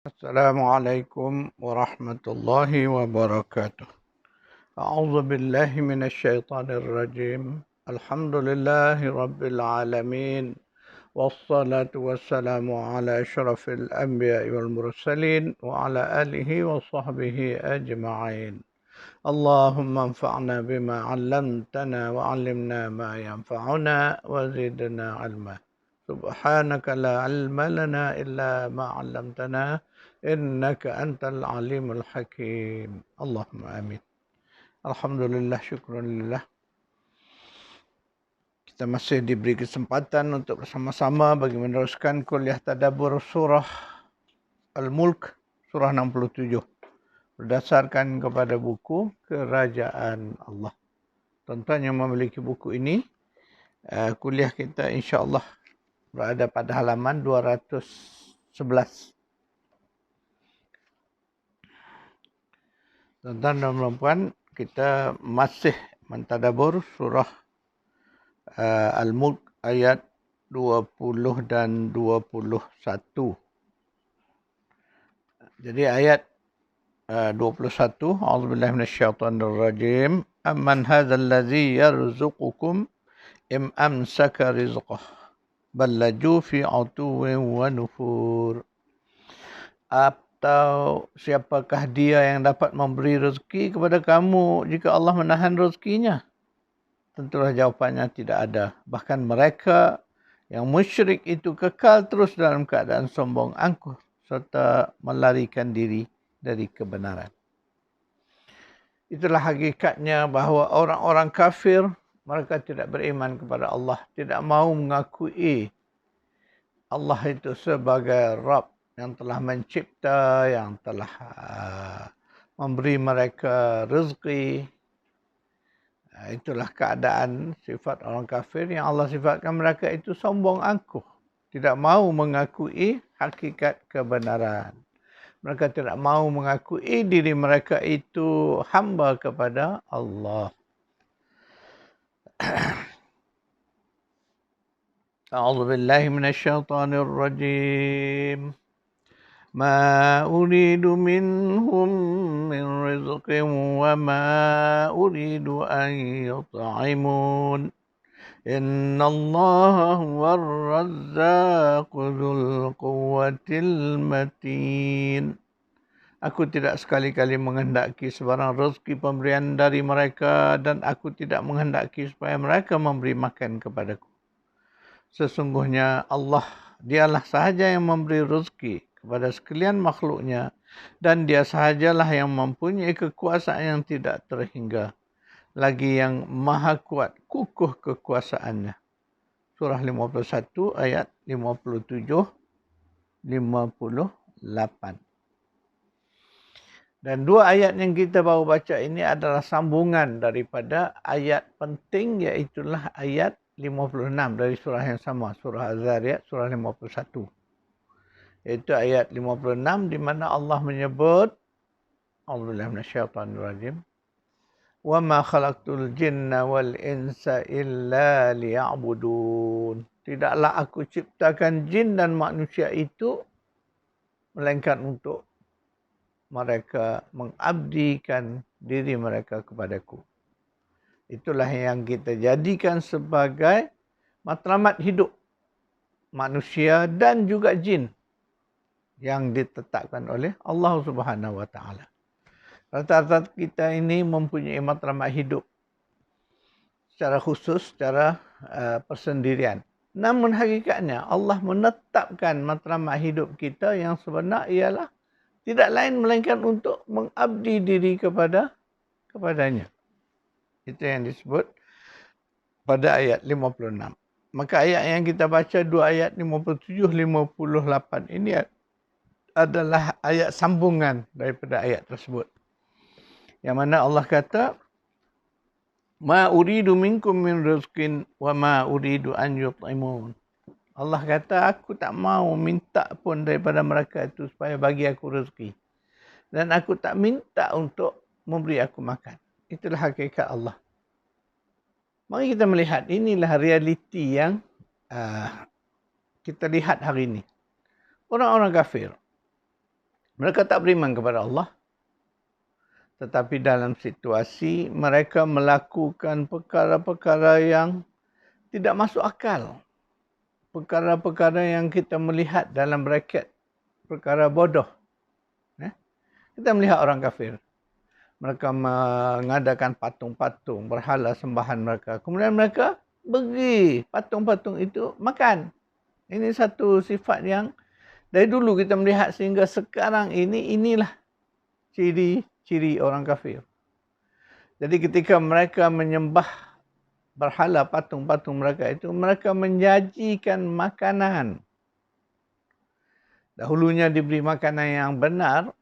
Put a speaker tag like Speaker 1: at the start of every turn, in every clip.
Speaker 1: Assalamualaikum warahmatullahi wabarakatuh. A'udzu billahi minasyaitonir rajim. Alhamdulillahi rabbil alamin. Wassalatu wassalamu ala asyrafil anbiya'i wal mursalin wa ala alihi wa sahbihi ajma'in. Allahumma anfa'na bima 'allamtana wa 'allimna ma yanfa'una wa zidna 'ilma. Subhanaka la 'ilma lana illa ma 'allamtana innaka antal alimul hakim. Allahumma amin. Alhamdulillah, syukurillah. Kita masih diberi kesempatan untuk bersama-sama bagi meneruskan kuliah tadabbur surah Al-Mulk, surah 67. Berdasarkan kepada buku Kerajaan Allah. Tuan-tuan yang memiliki buku ini, kuliah kita insya-Allah berada pada halaman 211. Tuan-tuan dan puan-puan, kita masih mentadabbur surah Al-Mulk ayat 20 dan 21. Jadi ayat 21, A'udzubillahi minasyaitonirrajim. Amman hadzal ladzi yarzuqukum im amsaka rizqah bal laju fi 'utuwwin wa nufur. Atau siapakah dia yang dapat memberi rezeki kepada kamu jika Allah menahan rezekinya? Tentulah jawapannya tidak ada. Bahkan mereka yang musyrik itu kekal terus dalam keadaan sombong angkuh serta melarikan diri dari kebenaran. Itulah hakikatnya bahawa orang-orang kafir, mereka tidak beriman kepada Allah, tidak mahu mengakui Allah itu sebagai Rabb yang telah mencipta, yang telah memberi mereka rezeki. Itulah keadaan sifat orang kafir yang Allah sifatkan mereka itu sombong angkuh. Tidak mahu mengakui hakikat kebenaran. Mereka tidak mahu mengakui diri mereka itu hamba kepada Allah. A'udzu billahi minasyaitonir rajim. Ma uridu minhum min rizqin wa ma uridu an yut'imun. Innallaha huwar razzaqu dzul quwwatil matin. Aku tidak sekali-kali menghendaki sebarang rezeki pemberian dari mereka dan aku tidak menghendaki supaya mereka memberi makan kepadaku. Sesungguhnya Allah, dialah sahaja yang memberi rezeki kepada sekalian makhluknya dan dia sahajalah yang mempunyai kekuasaan yang tidak terhingga. Lagi yang maha kuat, kukuh kekuasaannya. Surah 51 ayat 57, 58. Dan dua ayat yang kita baru baca ini adalah sambungan daripada ayat penting, iaitulah ayat 56 dari surah yang sama, surah Az-Zariyat, surah 51. Iaitu ayat 56 di mana Allah menyebut, A'udzubillahi minasyaitonirrajim. Wa ma khalaqtul jinna wal insa illa liya'budun. Tidaklah aku ciptakan jin dan manusia itu melainkan untuk mereka mengabdikan diri mereka kepadaku. Itulah yang kita jadikan sebagai matlamat hidup manusia dan juga jin yang ditetapkan oleh Allah Subhanahu wa taala. Rata-rata kita ini mempunyai matlamat hidup secara khusus, secara persendirian. Namun hakikatnya Allah menetapkan matlamat hidup kita yang sebenar ialah tidak lain melainkan untuk mengabdi diri kepadanya. Itu yang disebut pada ayat 56. Maka ayat yang kita baca, dua ayat 57, 58 ini adalah ayat sambungan daripada ayat tersebut. Yang mana Allah kata, Ma uridu minkum min rizqin wa ma uridu an yut'imun. Allah kata, aku tak mau minta pun daripada mereka itu supaya bagi aku rezeki. Dan aku tak minta untuk memberi aku makan. Itulah hakikat Allah. Mari kita melihat, inilah realiti yang kita lihat hari ini. Orang-orang kafir, Mereka tak beriman kepada Allah. Tetapi dalam situasi mereka melakukan perkara-perkara yang tidak masuk akal. Perkara-perkara yang kita melihat dalam braket perkara bodoh. Kita melihat orang kafir. Mereka mengadakan patung-patung, berhala sembahan mereka. Kemudian mereka beri patung-patung itu makan. Ini satu sifat yang dari dulu kita melihat sehingga sekarang inilah ciri-ciri orang kafir. Jadi ketika mereka menyembah berhala patung-patung mereka itu, mereka menyajikan makanan. Dahulunya diberi makanan yang benar,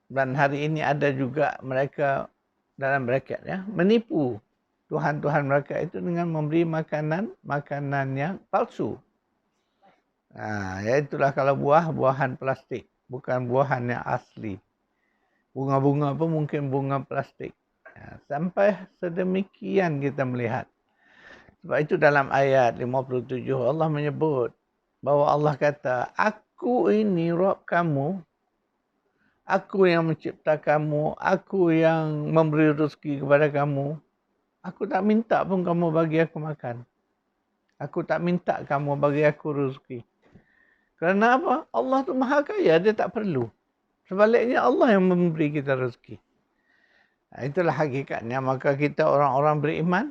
Speaker 1: dan hari ini ada juga mereka dalam bracket menipu Tuhan-Tuhan mereka itu dengan memberi makanan yang palsu. Iaitulah kalau buah-buahan plastik, bukan buahan yang asli. Bunga-bunga pun mungkin bunga plastik. Sampai sedemikian kita melihat. Sebab itu dalam ayat 57 Allah menyebut bahawa Allah kata, aku ini Rabb kamu. Aku yang mencipta kamu, aku yang memberi rezeki kepada kamu. Aku tak minta pun kamu bagi aku makan. Aku tak minta kamu bagi aku rezeki. Kerana apa? Allah tu maha kaya, dia tak perlu. Sebaliknya Allah yang memberi kita rezeki. Itulah hakikatnya. Maka kita orang-orang beriman,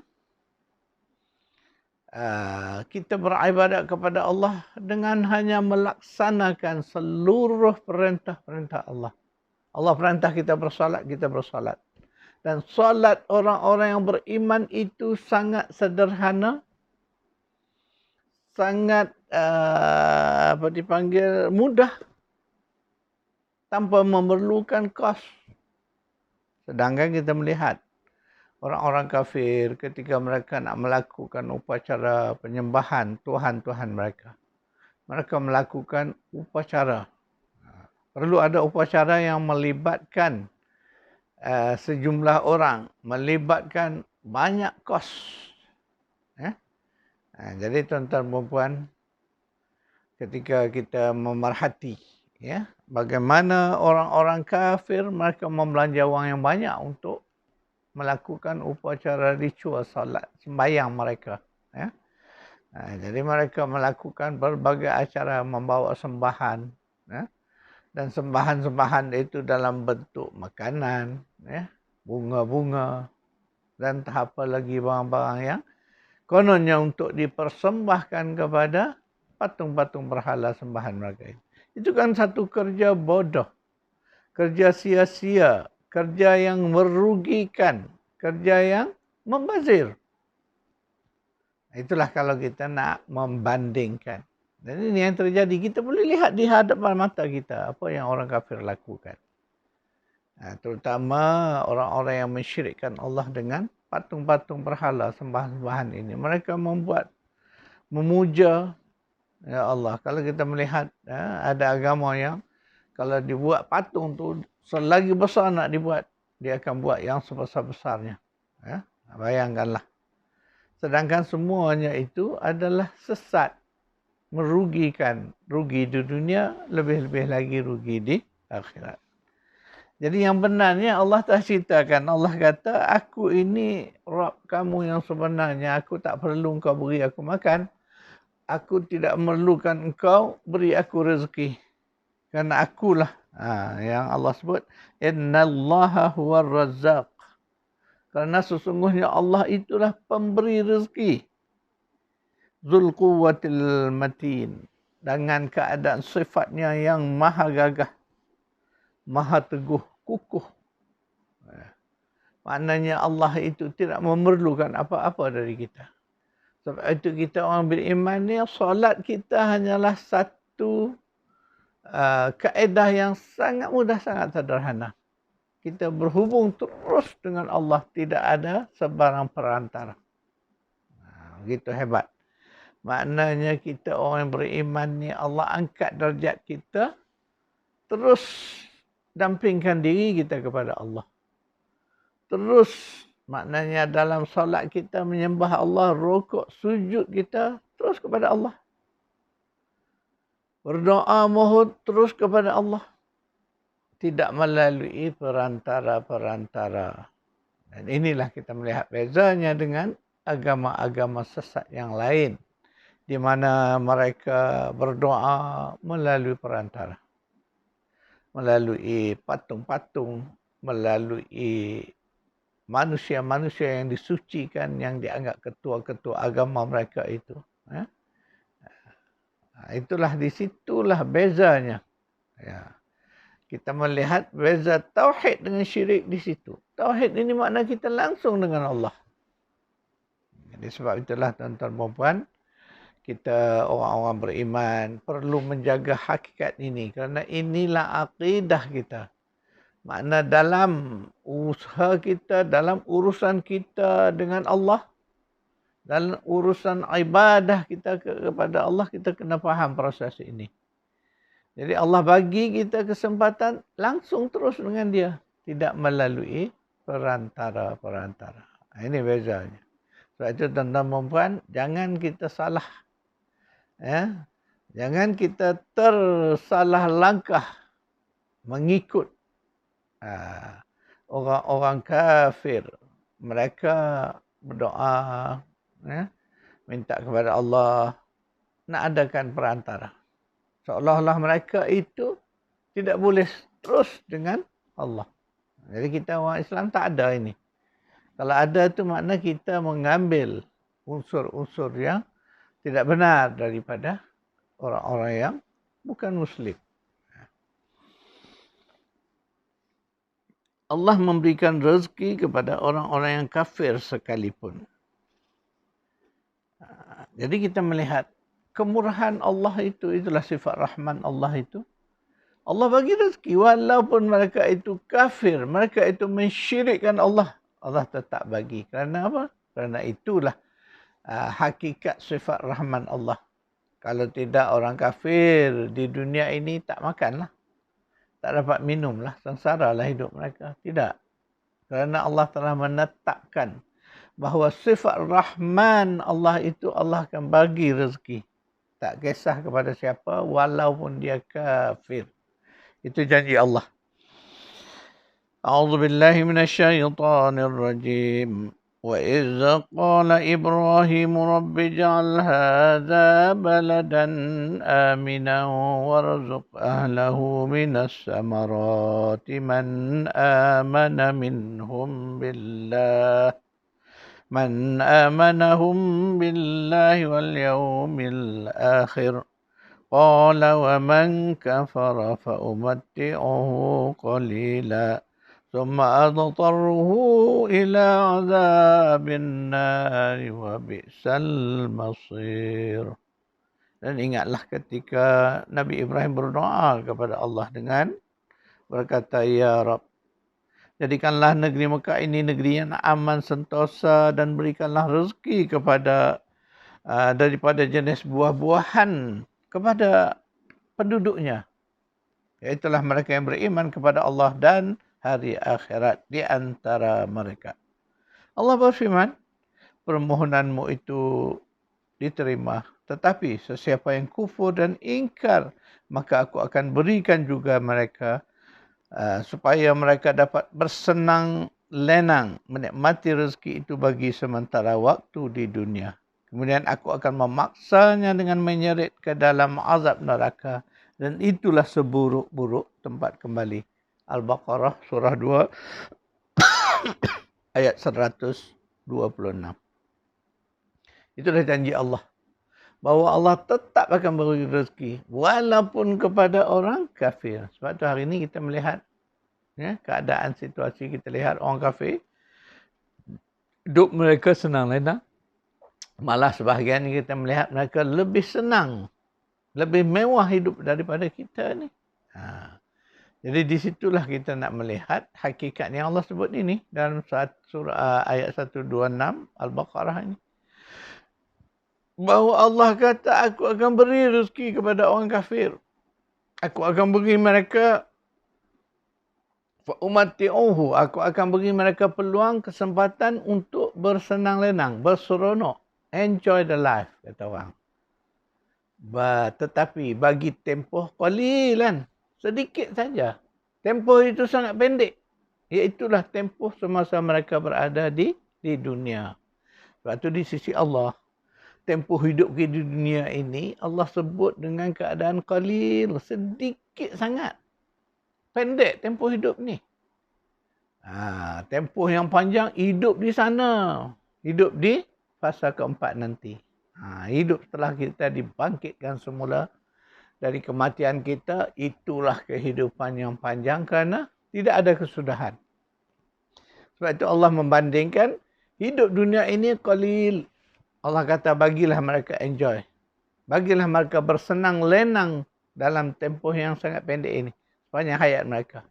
Speaker 1: kita beribadat kepada Allah dengan hanya melaksanakan seluruh perintah-perintah Allah. Allah perintah kita bersolat, kita bersolat. Dan solat orang-orang yang beriman itu sangat sederhana, sangat mudah, tanpa memerlukan kos. Sedangkan kita melihat orang-orang kafir ketika mereka nak melakukan upacara penyembahan Tuhan-Tuhan mereka. Mereka melakukan upacara. Perlu ada upacara yang melibatkan sejumlah orang, melibatkan banyak kos. Jadi tuan-tuan dan puan, ketika kita memerhati bagaimana orang-orang kafir mereka membelanja wang yang banyak untuk melakukan upacara ritual salat sembahyang mereka. Jadi mereka melakukan berbagai acara membawa sembahan. Dan sembahan-sembahan itu dalam bentuk makanan, bunga-bunga, dan tak apa lagi barang-barang yang kononnya untuk dipersembahkan kepada patung-patung berhala sembahan mereka. Itu kan satu kerja bodoh, kerja sia-sia, kerja yang merugikan, kerja yang membazir. Itulah kalau kita nak membandingkan. Dan ini yang terjadi. Kita boleh lihat di hadapan mata kita apa yang orang kafir lakukan. Terutama orang-orang yang mensyirikkan Allah dengan patung-patung berhala sembahan-sembahan ini. Mereka memuja ya Allah. Kalau kita melihat ada agama yang kalau dibuat patung tu selagi besar nak dibuat, dia akan buat yang sebesar-besarnya. Bayangkanlah. Sedangkan semuanya itu adalah sesat. Merugikan, rugi di dunia, lebih-lebih lagi rugi di akhirat. Jadi yang benarnya Allah tak ceritakan. Allah kata, aku ini Rabb kamu yang sebenarnya. Aku tak perlu engkau beri aku makan. Aku tidak memerlukan engkau beri aku rezeki. Kerana akulah yang Allah sebut, innallaha huwar razzaq. Kerana sesungguhnya Allah itulah pemberi rezeki. Dzul quwwatil matin, dengan keadaan sifatnya yang maha gagah, maha teguh, kukuh. Maknanya Allah itu tidak memerlukan apa-apa dari kita. Sebab itu kita orang beriman ni, solat kita hanyalah satu kaedah yang sangat mudah, sangat sederhana. Kita berhubung terus dengan Allah, tidak ada sebarang perantara. Begitu hebat. Maknanya kita orang yang beriman ni, Allah angkat darjat kita, terus dampingkan diri kita kepada Allah. Terus maknanya dalam solat kita menyembah Allah, rukuk, sujud kita terus kepada Allah. Berdoa mohon terus kepada Allah. tidak melalui perantara-perantara. Dan inilah kita melihat bezanya dengan agama-agama sesat yang lain, di mana mereka berdoa melalui perantara, melalui patung-patung, melalui manusia-manusia yang disucikan, yang dianggap ketua-ketua agama mereka itu. Itulah, disitulah bezanya. Ya. Kita melihat beza tauhid dengan syirik di situ. Tauhid ini makna kita langsung dengan Allah. Jadi sebab itulah tuan-tuan dan puan, kita orang-orang beriman perlu menjaga hakikat ini, kerana inilah akidah kita. Makna dalam usaha kita, dalam urusan kita dengan Allah, dalam urusan ibadah kita kepada Allah, kita kena faham proses ini. Jadi Allah bagi kita kesempatan langsung terus dengan dia, tidak melalui perantara-perantara. Ini bezanya. Sebab itu tuan-tuan dan puan, jangan kita salah. Ya. Jangan kita tersalah langkah mengikut orang-orang kafir. Mereka berdoa, minta kepada Allah, nak adakan perantara. Seolah-olah mereka itu tidak boleh terus dengan Allah. Jadi kita orang Islam tak ada ini. Kalau ada tu makna kita mengambil unsur-unsur yang tidak benar daripada orang-orang yang bukan Muslim. Allah memberikan rezeki kepada orang-orang yang kafir sekalipun. Jadi kita melihat kemurahan Allah itu, itulah sifat Rahman Allah itu. Allah bagi rezeki walaupun mereka itu kafir, mereka itu mensyirikkan Allah, Allah tetap bagi. Kerana apa? Kerana itulah hakikat sifat Rahman Allah. Kalau tidak, orang kafir di dunia ini tak makanlah, tak dapat minumlah, sengsaralah hidup mereka. Tidak. Kerana Allah telah menetapkan bahawa sifat Rahman Allah itu, Allah akan bagi rezeki. Tak kisah kepada siapa walaupun dia kafir. Itu janji Allah. A'udzu billahi minasyaitonir rajim. Wa idz qala Ibrahim rabbi ij'al hadza baladan aminan warzuq ahlahu minas samarati man amana minhum billah. من آمنهم بالله واليوم الآخر قال ومن كفر فأمتعه قليلا ثم أضطره إلى عذاب النار وبئس المصير. Dan ingatlah ketika Nabi Ibrahim berdoa kepada Allah dengan berkata, Ya Rabb, jadikanlah negeri Mekah ini negeri yang aman, sentosa, dan berikanlah rezeki kepada daripada jenis buah-buahan kepada penduduknya. Iaitulah mereka yang beriman kepada Allah dan hari akhirat di antara mereka. Allah berfirman, permohonanmu itu diterima. Tetapi sesiapa yang kufur dan ingkar, maka aku akan berikan juga mereka supaya mereka dapat bersenang lenang menikmati rezeki itu bagi sementara waktu di dunia. Kemudian aku akan memaksanya dengan menyeret ke dalam azab neraka, dan itulah seburuk-buruk tempat kembali. Al-Baqarah surah 2 ayat 126. Itulah janji Allah, bahawa Allah tetap akan beri rezeki walaupun kepada orang kafir. Sebab tu hari ini kita melihat keadaan situasi, kita lihat orang kafir hidup mereka senang lenang. Malah sebahagian kita melihat mereka lebih senang, lebih mewah hidup daripada kita ni. Jadi di situlah kita nak melihat hakikat yang Allah sebut ini dalam surah ayat 126 Al-Baqarah ini. Bahawa Allah kata, aku akan beri rezeki kepada orang kafir. Aku akan beri mereka fa'umati'uhu. Aku akan beri mereka peluang, kesempatan untuk bersenang lenang, berseronok. Enjoy the life, kata orang. Tetapi bagi tempoh qalilan, sedikit saja. Tempoh itu sangat pendek. Iaitulah tempoh semasa mereka berada di dunia. Sebab itu di sisi Allah, tempoh hidup kita di dunia ini, Allah sebut dengan keadaan qalil, sedikit sangat. Pendek tempoh hidup ni. Tempoh yang panjang, hidup di sana. Hidup di fasa keempat nanti. Hidup setelah kita dibangkitkan semula dari kematian kita, itulah kehidupan yang panjang kerana tidak ada kesudahan. Sebab itu Allah membandingkan hidup dunia ini qalil. Allah kata bagilah mereka enjoy. Bagilah mereka bersenang lenang dalam tempoh yang sangat pendek ini. Sepanjang hayat mereka.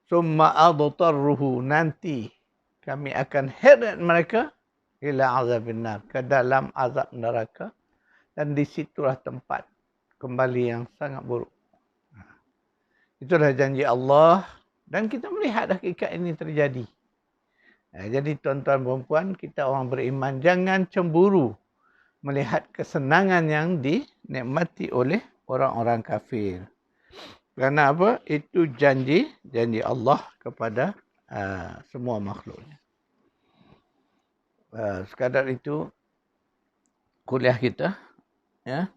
Speaker 1: Summa adtarruhu, nanti kami akan heret mereka ila azabin nar, ke dalam azab neraka, dan disitulah tempat kembali yang sangat buruk. Itulah janji Allah dan kita melihat hakikat ini terjadi. Jadi tuan-tuan dan puan, kita orang beriman jangan cemburu melihat kesenangan yang dinikmati oleh orang-orang kafir. Kerana apa? Itu janji Allah kepada semua makhluknya. Sekadar itu kuliah kita, ya.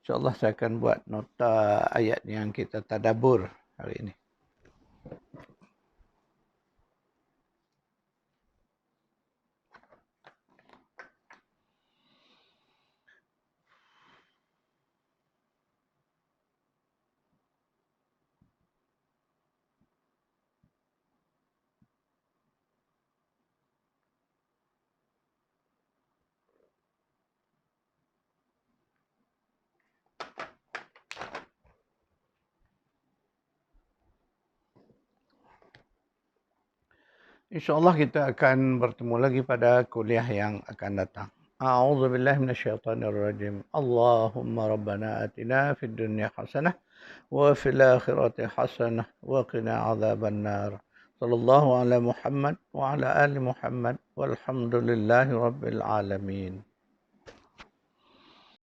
Speaker 1: InsyaAllah saya akan buat nota ayat yang kita tadabbur hari ini. InsyaAllah kita akan bertemu lagi pada kuliah yang akan datang. A'udzu billahi minasyaitonir rajim. Allahumma rabbana atina fid dunya hasanah wa fil akhirati hasanah wa qina adzaban nar. Sallallahu ala Muhammad wa ala ali Muhammad walhamdulillahi rabbil alamin.